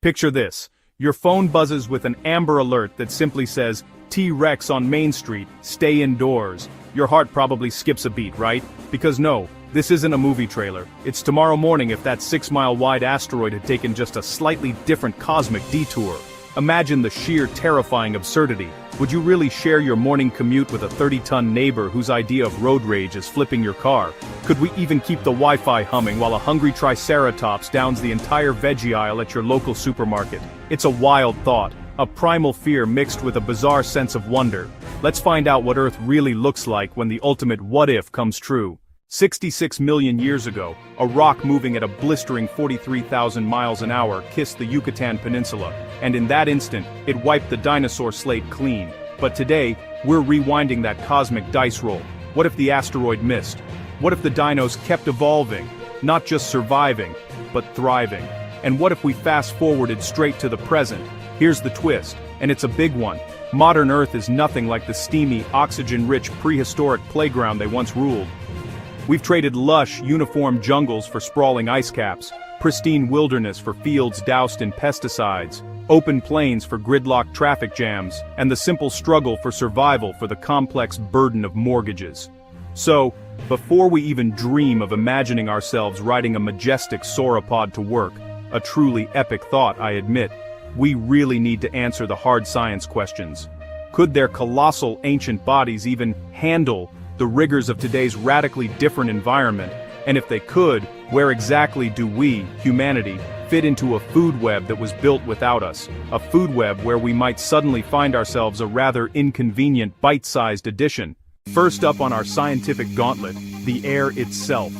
Picture this. Your phone buzzes with an amber alert that simply says, T-Rex on Main Street, stay indoors. Your heart probably skips a beat, right? Because no, this isn't a movie trailer. It's tomorrow morning if that 6-mile-wide asteroid had taken just a slightly different cosmic detour. Imagine the sheer terrifying absurdity. Would you really share your morning commute with a 30-ton neighbor whose idea of road rage is flipping your car? Could we even keep the Wi-Fi humming while a hungry triceratops downs the entire veggie aisle at your local supermarket? It's a wild thought, a primal fear mixed with a bizarre sense of wonder. Let's find out what Earth really looks like when the ultimate what-if comes true. 66 million years ago, a rock moving at a blistering 43,000 miles an hour kissed the Yucatan Peninsula, and in that instant, it wiped the dinosaur slate clean. But today, we're rewinding that cosmic dice roll. What if the asteroid missed? What if the dinos kept evolving, not just surviving, but thriving? And what if we fast-forwarded straight to the present? Here's the twist, and it's a big one. Modern Earth is nothing like the steamy, oxygen-rich prehistoric playground they once ruled. We've traded lush, uniform jungles for sprawling ice caps, pristine wilderness for fields doused in pesticides, open plains for gridlocked traffic jams, and the simple struggle for survival for the complex burden of mortgages. So, before we even dream of imagining ourselves riding a majestic sauropod to work, a truly epic thought, I admit, we really need to answer the hard science questions. Could their colossal ancient bodies even handle the rigors of today's radically different environment? And if they could, where exactly do we, humanity, fit into a food web that was built without us? A food web where we might suddenly find ourselves a rather inconvenient bite-sized addition. First up on our scientific gauntlet, the air itself.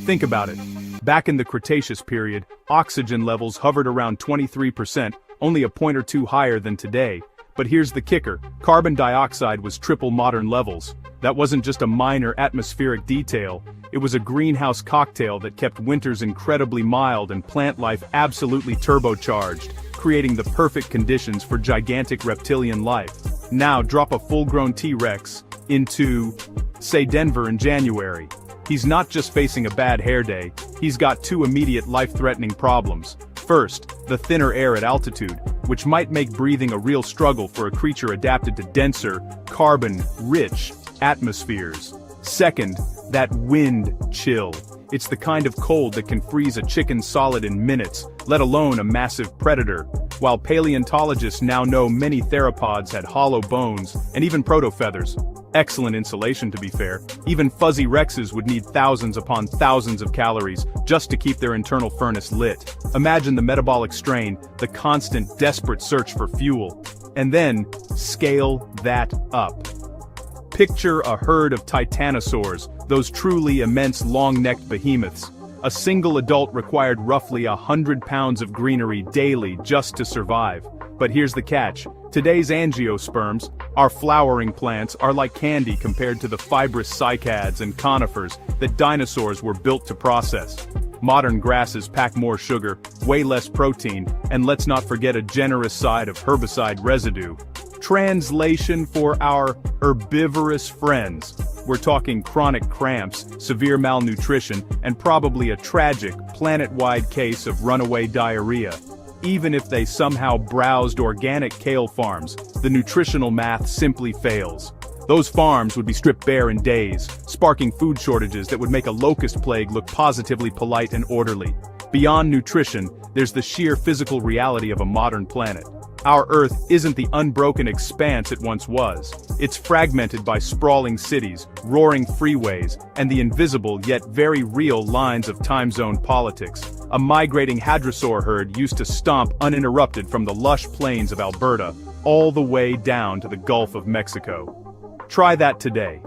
Think about it. Back in the Cretaceous period, oxygen levels hovered around 23%, only a point or two higher than today. But here's the kicker, carbon dioxide was triple modern levels. That wasn't just a minor atmospheric detail, it was a greenhouse cocktail that kept winters incredibly mild and plant life absolutely turbocharged, creating the perfect conditions for gigantic reptilian life. Now drop a full-grown T-Rex into, say, Denver in January. He's not just facing a bad hair day, he's got two immediate life-threatening problems. First, the thinner air at altitude, which might make breathing a real struggle for a creature adapted to denser, carbon-rich atmospheres. Second, that wind chill. It's the kind of cold that can freeze a chicken solid in minutes, let alone a massive predator. While paleontologists now know many theropods had hollow bones, and even proto-feathers. Excellent insulation, to be fair. Even fuzzy rexes would need thousands upon thousands of calories just to keep their internal furnace lit. Imagine the metabolic strain, the constant, desperate search for fuel. And then, scale that up. Picture a herd of titanosaurs, those truly immense long-necked behemoths. A single adult required roughly 100 pounds of greenery daily just to survive. But here's the catch. Today's angiosperms, our flowering plants, are like candy compared to the fibrous cycads and conifers that dinosaurs were built to process. Modern grasses pack more sugar, way less protein, and let's not forget a generous side of herbicide residue. Translation for our herbivorous friends. We're talking chronic cramps, severe malnutrition, and probably a tragic, planet-wide case of runaway diarrhea. Even if they somehow browsed organic kale farms, the nutritional math simply fails. Those farms would be stripped bare in days, sparking food shortages that would make a locust plague look positively polite and orderly. Beyond nutrition, there's the sheer physical reality of a modern planet. Our Earth isn't the unbroken expanse it once was. It's fragmented by sprawling cities, roaring freeways, and the invisible yet very real lines of time zone politics. A migrating hadrosaur herd used to stomp uninterrupted from the lush plains of Alberta, all the way down to the Gulf of Mexico. Try that today.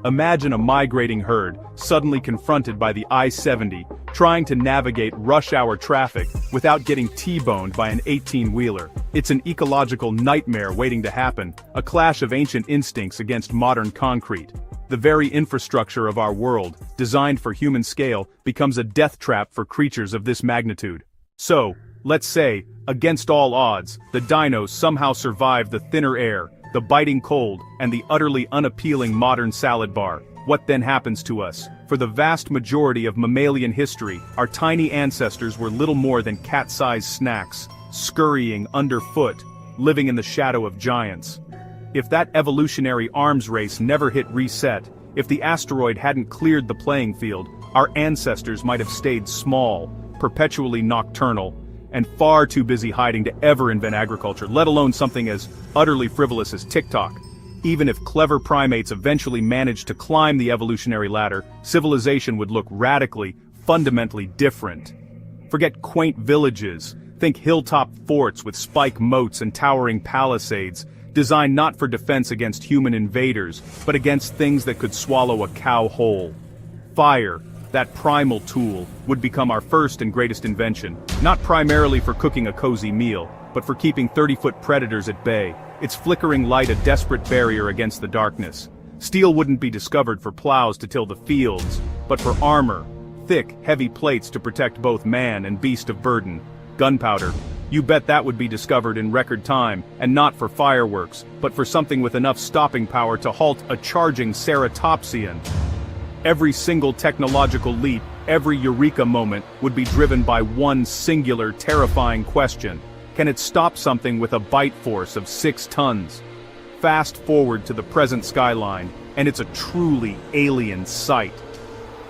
Imagine a migrating herd, suddenly confronted by the I-70, trying to navigate rush-hour traffic without getting T-boned by an 18-wheeler. It's an ecological nightmare waiting to happen, a clash of ancient instincts against modern concrete. The very infrastructure of our world, designed for human scale, becomes a death trap for creatures of this magnitude. So, let's say, against all odds, the dinos somehow survive the thinner air, the biting cold, and the utterly unappealing modern salad bar. What then happens to us? For the vast majority of mammalian history, our tiny ancestors were little more than cat-sized snacks. scurrying underfoot, living in the shadow of giants. If that evolutionary arms race never hit reset, if the asteroid hadn't cleared the playing field, our ancestors might have stayed small, perpetually nocturnal, and far too busy hiding to ever invent agriculture, let alone something as utterly frivolous as TikTok. Even if clever primates eventually managed to climb the evolutionary ladder, civilization would look radically, fundamentally different. Forget quaint villages, think hilltop forts with spike moats and towering palisades, designed not for defense against human invaders, but against things that could swallow a cow whole. Fire, that primal tool, would become our first and greatest invention, not primarily for cooking a cozy meal, but for keeping 30-foot predators at bay, its flickering light a desperate barrier against the darkness. Steel wouldn't be discovered for plows to till the fields, but for armor, thick, heavy plates to protect both man and beast of burden. Gunpowder, you bet that would be discovered in record time, and not for fireworks, but for something with enough stopping power to halt a charging ceratopsian. Every single technological leap, every eureka moment, would be driven by one singular, terrifying question. Can it stop something with a bite force of 6 tons? Fast forward to the present skyline, and it's a truly alien sight.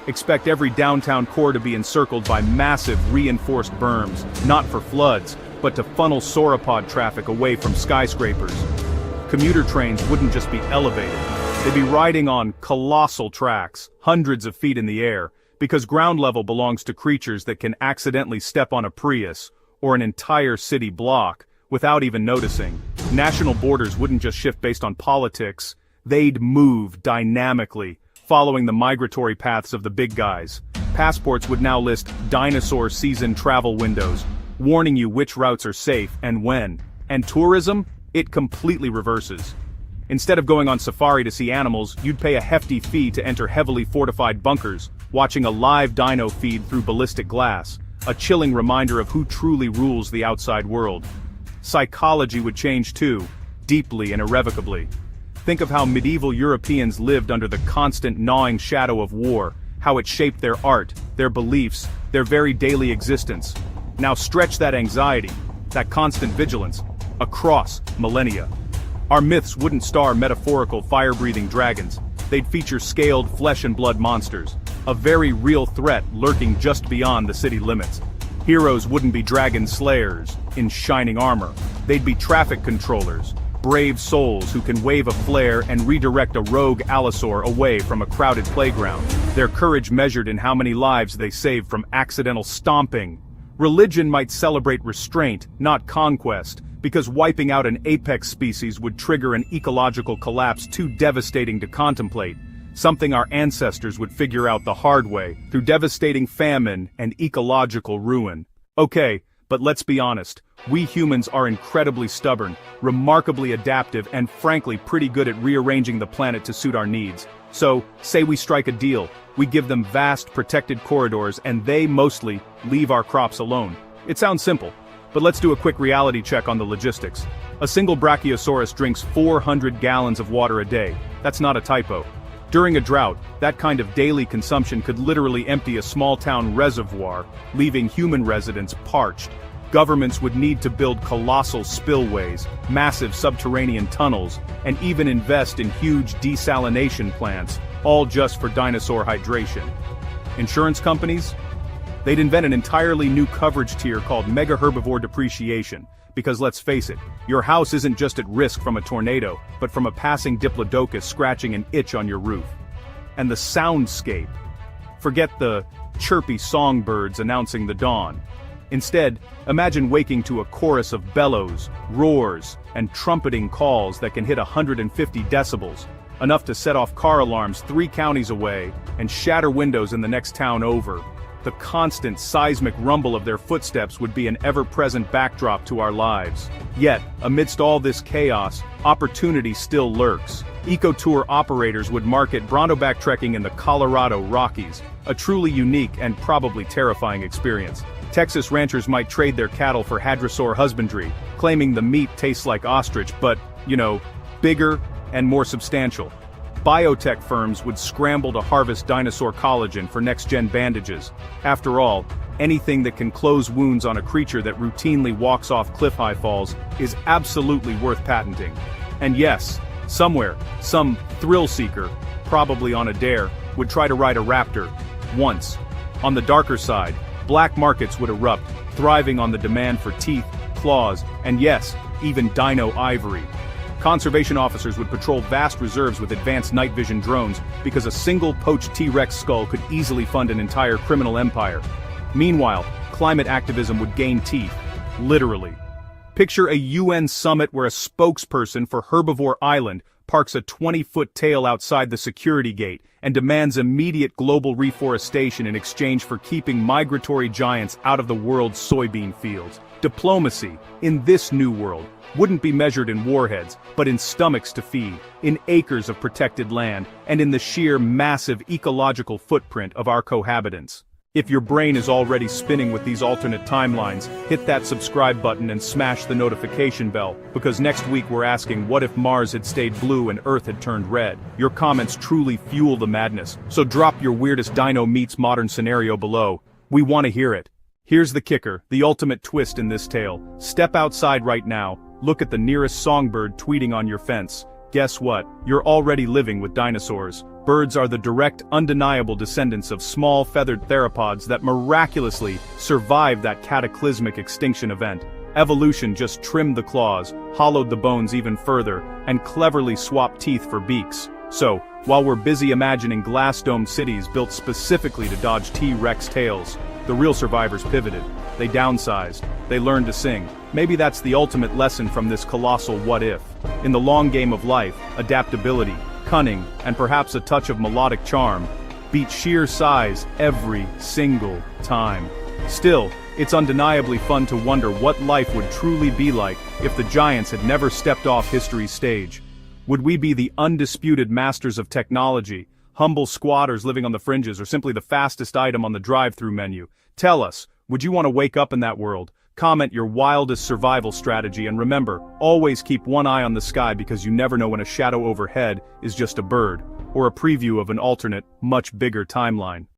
Expect every downtown core to be encircled by massive reinforced berms, not for floods, but to funnel sauropod traffic away from skyscrapers. Commuter trains wouldn't just be elevated. They'd be riding on colossal tracks, hundreds of feet in the air, because ground level belongs to creatures that can accidentally step on a Prius, or an entire city block, without even noticing. National borders wouldn't just shift based on politics, they'd move dynamically, following the migratory paths of the big guys. Passports would now list dinosaur season travel windows, warning you which routes are safe and when. And tourism? It completely reverses. Instead of going on safari to see animals, you'd pay a hefty fee to enter heavily fortified bunkers, watching a live dino feed through ballistic glass, a chilling reminder of who truly rules the outside world. Psychology would change too, deeply and irrevocably. Think of how medieval Europeans lived under the constant gnawing shadow of war, how it shaped their art, their beliefs, their very daily existence. Now stretch that anxiety, that constant vigilance, across millennia. Our myths wouldn't star metaphorical fire-breathing dragons, they'd feature scaled flesh and blood monsters, a very real threat lurking just beyond the city limits. Heroes wouldn't be dragon slayers, in shining armor, they'd be traffic controllers, brave souls who can wave a flare and redirect a rogue allosaur away from a crowded playground, their courage measured in how many lives they saved from accidental stomping. Religion might celebrate restraint, not conquest, because wiping out an apex species would trigger an ecological collapse too devastating to contemplate, something our ancestors would figure out the hard way, through devastating famine and ecological ruin. Okay, but let's be honest, we humans are incredibly stubborn, remarkably adaptive, and frankly pretty good at rearranging the planet to suit our needs. So, say we strike a deal, we give them vast protected corridors and they mostly leave our crops alone. It sounds simple, but let's do a quick reality check on the logistics. A single brachiosaurus drinks 400 gallons of water a day. That's not a typo. During a drought, that kind of daily consumption could literally empty a small-town reservoir, leaving human residents parched. Governments would need to build colossal spillways, massive subterranean tunnels, and even invest in huge desalination plants, all just for dinosaur hydration. Insurance companies? They'd invent an entirely new coverage tier called megaherbivore depreciation, because let's face it, your house isn't just at risk from a tornado, but from a passing diplodocus scratching an itch on your roof. And the soundscape. Forget the chirpy songbirds announcing the dawn. Instead, imagine waking to a chorus of bellows, roars, and trumpeting calls that can hit 150 decibels, enough to set off car alarms 3 counties away and shatter windows in the next town over. The constant seismic rumble of their footsteps would be an ever-present backdrop to our lives. Yet, amidst all this chaos, opportunity still lurks. Eco-tour operators would market Brontoback trekking in the Colorado Rockies, a truly unique and probably terrifying experience. Texas ranchers might trade their cattle for hadrosaur husbandry, claiming the meat tastes like ostrich but, bigger and more substantial. Biotech firms would scramble to harvest dinosaur collagen for next-gen bandages. After all, Anything that can close wounds on a creature that routinely walks off cliff-high falls is absolutely worth patenting. And yes, somewhere, some thrill-seeker, probably on a dare, would try to ride a raptor. Once. On the darker side, black markets would erupt, thriving on the demand for teeth, claws, and yes, even dino ivory. Conservation officers would patrol vast reserves with advanced night vision drones because a single poached T-Rex skull could easily fund an entire criminal empire. Meanwhile, climate activism would gain teeth. Literally. Picture a UN summit where a spokesperson for Herbivore Island parks a 20-foot tail outside the security gate and demands immediate global reforestation in exchange for keeping migratory giants out of the world's soybean fields. Diplomacy, in this new world, wouldn't be measured in warheads, but in stomachs to feed, in acres of protected land, and in the sheer massive ecological footprint of our cohabitants. If your brain is already spinning with these alternate timelines, hit that subscribe button and smash the notification bell, because next week we're asking what if Mars had stayed blue and Earth had turned red. Your comments truly fuel the madness, so drop your weirdest dino meets modern scenario below. We want to hear it. Here's the kicker, the ultimate twist in this tale. Step outside right now, look at the nearest songbird tweeting on your fence. Guess what? You're already living with dinosaurs. Birds are the direct, undeniable descendants of small feathered theropods that miraculously survived that cataclysmic extinction event. Evolution just trimmed the claws, hollowed the bones even further, and cleverly swapped teeth for beaks. So, while we're busy imagining glass-domed cities built specifically to dodge T-Rex tails, the real survivors pivoted. They downsized. They learned to sing. Maybe that's the ultimate lesson from this colossal what-if. In the long game of life, adaptability, cunning, and perhaps a touch of melodic charm beat sheer size every single time. Still, it's undeniably fun to wonder what life would truly be like if the giants had never stepped off history's stage. Would we be the undisputed masters of technology, humble squatters living on the fringes, or simply the fastest item on the drive-thru menu? Tell us, would you want to wake up in that world? Comment your wildest survival strategy, and remember, always keep one eye on the sky, because you never know when a shadow overhead is just a bird, or a preview of an alternate, much bigger timeline.